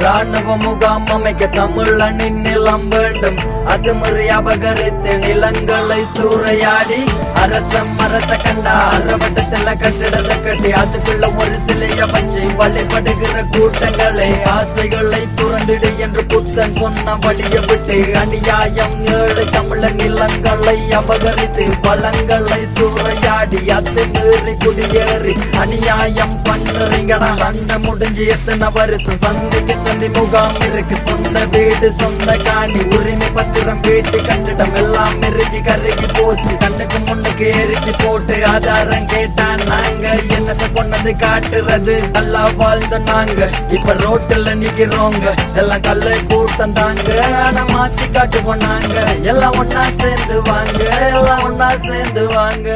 ராணுவ முகாம் அமைக்க தமிழனின் நிலம் வேண்டும். அது முறை அபகரித்து நிலங்களை சூறையாடி அரச மரத்தை கண்டா அறவட்டத்துல கட்டிடத்தை கட்டி அதுக்குள்ள ஒரு சிலைய வச்சு வழிபடுகிற கூட்டங்களை ஆசைகளை துறந்திடு என்று புத்தன் சொன்ன வழிய விட்டு அநியாயம் ஏழை தமிழர் நிலங்களை அபகரித்து வளங்களை சூறையாடி அது மீறி குடியேறி அநியாயம் பண்ணுறீங்கடா. கண்ட முடிஞ்சு எத்தனை வருஷம் சந்தைக்கு சந்தி முகாம் இருக்கு. சொந்த வீடு சொந்த காணி உரிமை பத்திரம் வீட்டு கட்டிடம் எல்லாம் மெருகி கருகி போச்சு. கண்ணுக்கு முன்னுக்கு எரிச்சு போட்டு ஆதாரம் கேட்டான். நாங்க என்னத்தை கொண்டது காட்டுறது நல்லா வாழ்ந்த நாங்க இப்ப ரோட்டுல நிக்கிறோங்க. எல்லாம் கல்ல கூட்டம் தாங்க ஆனா மாத்தி காட்டு போனாங்க. எல்லாம் ஒன்னா சேர்ந்து வாங்க, எல்லாம் ஒன்னா சேர்ந்து வாங்க.